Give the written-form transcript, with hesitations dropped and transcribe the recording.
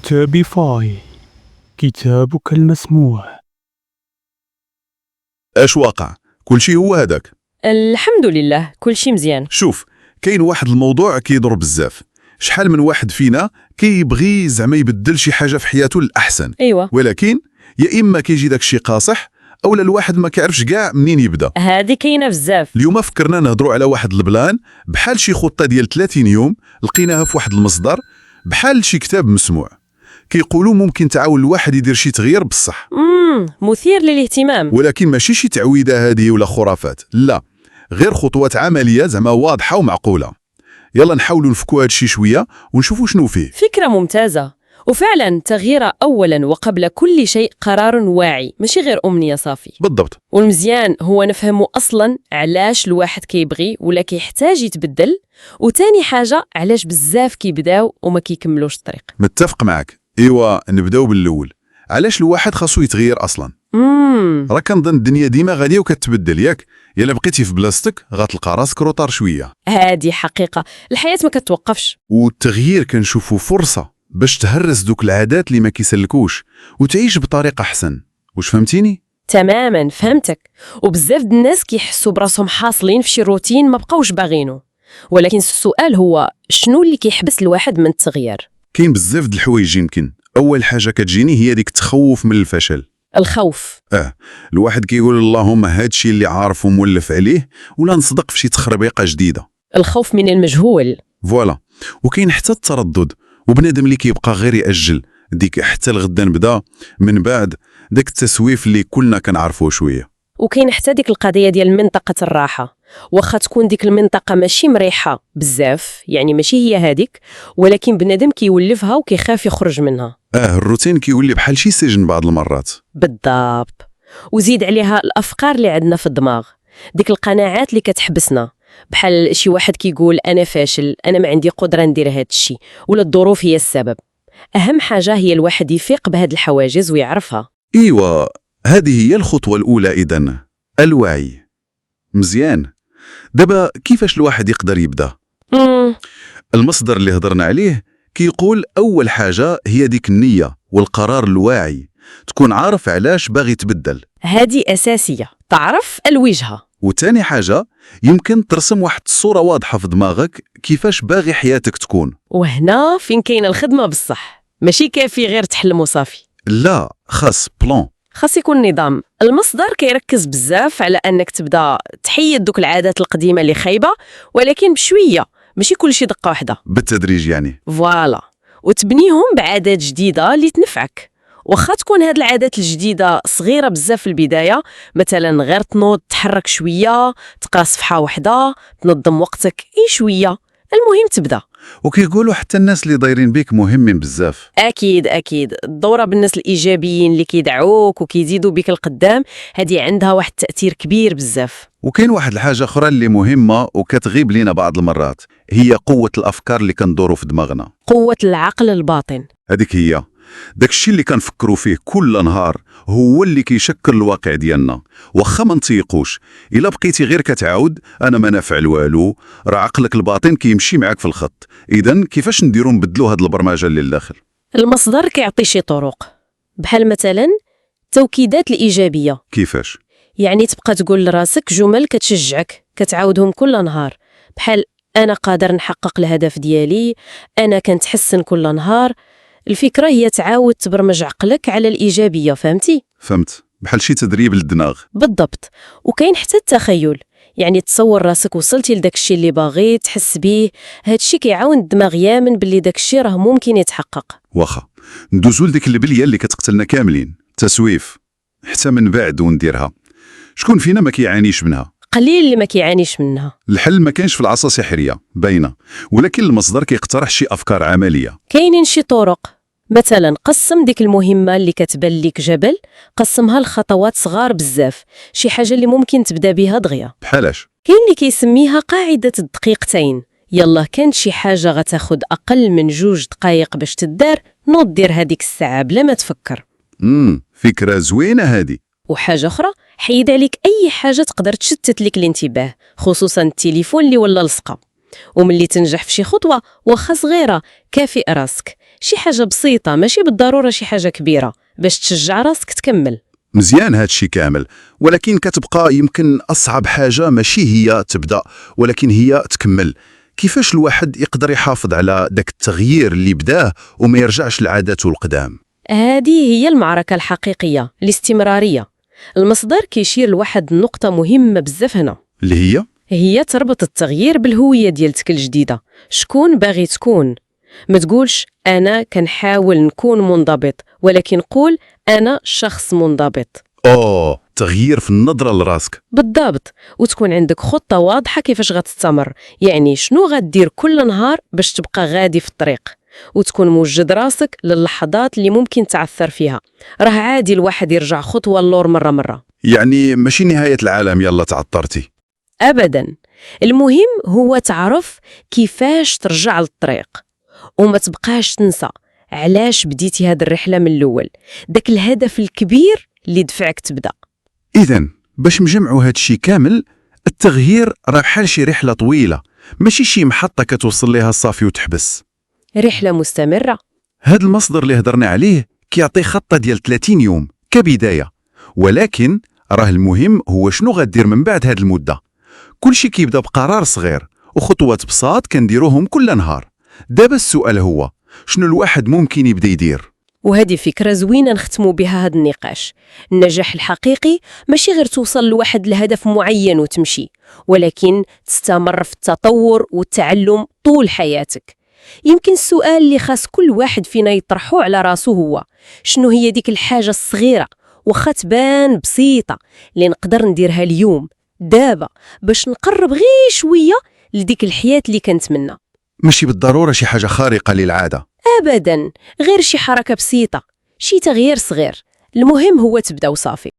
تابيفاي، كتابك المسموع. اش واقع؟ كلشي هو هذاك؟ الحمد لله كلشي مزيان. شوف، كاين واحد الموضوع كيضر بزاف. شحال من واحد فينا كيبغي زعما يبدل شي حاجه في حياته للاحسن، ايوه ولكن يا اما كيجي داك الشيء قاصح اولا الواحد ما كيعرفش كاع منين يبدا. هذه كاينه بزاف. اليوم فكرنا نهضروا على واحد البلان بحال شي خطه ديال 30 يوم لقيناها في واحد المصدر، بحال شي كتاب مسموع. كيقولوا ممكن تعاون الواحد يدير شي تغيير بصح، مثير للاهتمام. ولكن ماشي شي تعويده هذه ولا خرافات، لا، غير خطوات عمليه زعما واضحه ومعقوله. يلا نحاولوا نفكوا هذا الشيء شويه ونشوفوا شنو فيه. فكره ممتازه، وفعلا تغيير اولا وقبل كل شيء قرار واعي ماشي غير امنيه صافي. بالضبط. والمزيان هو نفهموا اصلا علاش الواحد كيبغي ولا كيحتاج يتبدل، وتاني حاجه علاش بزاف كيبداو وما كيكملوش الطريق. متفق معك. ايوا نبداو بالاول، علاش الواحد خاصو يتغير اصلا؟ راه كنظن الدنيا ديما غاديه وكتبدل، ياك؟ يلا بقيتي في بلاصتك غتلقى راسك روطار شويه. هذه حقيقه، الحياه ما كتوقفش. والتغيير كنشوفو فرصه باش تهرس دوك العادات اللي ما كيسلكوش وتعيش بطريقه احسن. واش فهمتيني؟ تماما فهمتك. وبزاف د الناس كيحسوا براسهم حاصلين في شي روتين ما بقاوش باغينه، ولكن السؤال هو شنو اللي كيحبس الواحد من التغيير؟ كاين بزاف د الحوايج. يمكن اول حاجه كتجيني هي ديك التخوف من الفشل. الخوف. الواحد كيقول اللهم هادشي اللي عارف ومولف عليه، ولا نصدق في شي تخربيقه جديده. الخوف من المجهول. فوالا. وكاين حتى التردد، وبنادم اللي كيبقى غير يأجل ديك حتى الغدا نبدا من بعد، داك التسويف اللي كلنا كنعرفوه شويه. وكاين حتى ديك القضيه ديال منطقه الراحه، واخا تكون ديك المنطقه ماشي مريحه بزاف، يعني ماشي هي هذيك، ولكن بنادم كيولفها وكيخاف يخرج منها. الروتين كيولي بحال شي سجن بعض المرات. بالضبط. وزيد عليها الافكار اللي عندنا في الدماغ، ديك القناعات اللي كتحبسنا، بحال شي واحد كيقول انا فاشل، انا ما عندي قدره ندير هذا الشيء، ولا الظروف هي السبب. اهم حاجه هي الواحد يفيق بهاد الحواجز ويعرفها. ايوه، هذه هي الخطوه الاولى اذن، الوعي. مزيان. دابا كيفاش الواحد يقدر يبدا؟ المصدر اللي هضرنا عليه كيقول اول حاجه هي ديك النيه والقرار الواعي، تكون عارف علاش باغي تبدل. هذه اساسيه، تعرف الوجهه. وتاني حاجه يمكن ترسم واحد الصوره واضحه في دماغك كيفاش باغي حياتك تكون. وهنا فين كاين الخدمه بصح، ماشي كافي غير تحلم وصافي. لا، خاص بلان، خاص يكون نظام. المصدر كيركز بزاف على انك تبدا تحيد دوك العادات القديمه اللي خايبه، ولكن بشويه، ماشي كل شيء دقه واحده، بالتدريج يعني. فوالا. وتبنيهم بعادات جديده اللي تنفعك، واخا تكون هاد العادات الجديده صغيره بزاف في البدايه، مثلا غير تنوض تحرك شويه، تقرا صفحه واحده، تنظم وقتك شويه، المهم تبدا. وكيقولوا حتى الناس اللي دايرين بيك مهمين بزاف. اكيد اكيد، الدوره بالناس الايجابيين اللي كيدعوك وكيزيدوا بك القدام، هذه عندها واحد التاثير كبير بزاف. وكاين واحد الحاجه اخرى اللي مهمه وكتغيب لينا بعض المرات، هي قوه الافكار اللي كندوروا في دماغنا. قوه العقل الباطن. هذيك هي داك الشيء اللي كنفكروا فيه كل نهار، هو اللي كيشكل الواقع ديالنا، واخا ما نطيقوش. الا بقيتي غير كتعاود انا ما نافعل والو، راه عقلك الباطن كيمشي معاك في الخط. اذا كيفاش نديروا نبدلوا هاد البرمجه اللي لداخل؟ المصدر كيعطي شي طرق، بحال مثلا التوكيدات الايجابيه. كيفاش؟ يعني تبقى تقول لراسك جمل كتشجعك، كتعاودهم كل نهار، بحال انا قادر نحقق الهدف ديالي، انا كنتحسن كل نهار. الفكره هي تعاود تبرمج عقلك على الايجابيه، فهمتي؟ فهمت، بحال شي تدريب للدماغ. بالضبط. وكاين حتى التخيل، يعني تصور راسك وصلتي لداك الشيء اللي باغي تحس بيه، هاد الشيء كيعاون الدماغ يامن باللي داك الشيء راه ممكن يتحقق. واخا ندوزو لديك البليه اللي كتقتلنا كاملين، تسويف، حتى من بعد ونديرها. شكون فينا ما كيعانيش منها؟ قليل اللي ما كيعانيش منها. الحل ما كانش في العصا سحريه باينه، ولكن المصدر كيقترح شي افكار عمليه. كاينين شي طرق، مثلا قسم ديك المهمه اللي كتبان لك جبل، قسمها لخطوات صغار بزاف، شي حاجه اللي ممكن تبدا بها دغيا. بحالاش؟ كاين اللي كيسميها قاعده الدقيقتين. يلا كانت شي حاجه غتاخد اقل من 2 دقائق باش تدار، نوض دير هذيك الساعه بلا ما تفكر. فكره زوينه هذه. وحاجه اخرى، حيد عليك اي حاجه تقدر تشتت لك الانتباه، خصوصا التليفون اللي ولا لصقه. وملي تنجح في شي خطوه واخا صغيره، كافئ راسك، شي حاجة بسيطة ماشي بالضرورة شي حاجة كبيرة باش تشجع راسك تكمل. مزيان هادشي كامل، ولكن كتبقى يمكن أصعب حاجة ماشي هي تبدأ ولكن هي تكمل. كيفاش الواحد يقدر يحافظ على داك التغيير اللي بداه وما يرجعش لعاداته القدام؟ هذه هي المعركة الحقيقية، الاستمرارية. المصدر كيشير لواحد النقطة مهمة بزاف هنا، اللي هي تربط التغيير بالهوية ديالتك الجديدة. شكون باغي تكون؟ ما تقولش أنا كنحاول نكون منضبط، ولكن قول أنا شخص منضبط. تغيير في النظرة لراسك. بالضبط، وتكون عندك خطة واضحة كيفاش غتستمر، يعني شنو غدير كل نهار باش تبقى غادي في الطريق، وتكون موجد راسك للحظات اللي ممكن تعثر فيها. راه عادي الواحد يرجع خطوة اللور مرة. يعني ماشي نهاية العالم يلا تعطرتي. أبداً، المهم هو تعرف كيفاش ترجع للطريق، وما تبقاش تنسى علاش بديتي هاد الرحلة من الأول، داك الهدف الكبير اللي دفعك تبدأ. إذن باش نجمعوا هادشي كامل، التغيير راه بحال شي رحلة طويلة، ماشي شي محطة كتوصل ليها صافي وتحبس. رحلة مستمرة. هاد المصدر اللي هضرنا عليه كيعطي خطة ديال 30 يوم كبداية، ولكن راه المهم هو شنو غدير من بعد هاد المدة. كلشي كيبدا بقرار صغير وخطوات بساط كنديروهم كل نهار. دابا السؤال هو شنو الواحد ممكن يبدا يدير؟ وهذه فكرة زوينة نختموا بها هذا النقاش. النجاح الحقيقي ماشي غير توصل لواحد الهدف معين وتمشي، ولكن تستمر في التطور والتعلم طول حياتك. يمكن السؤال اللي خاص كل واحد فينا يطرحه على راسه هو شنو هي ديك الحاجة الصغيرة وخا تبان بسيطة اللي نقدر نديرها اليوم دابا باش نقرب غير شوية لديك الحياة اللي كنتمنى. ماشي بالضرورة شي حاجة خارقة للعادة، أبداً، غير شي حركة بسيطة، شي تغيير صغير. المهم هو تبدأ وصافي.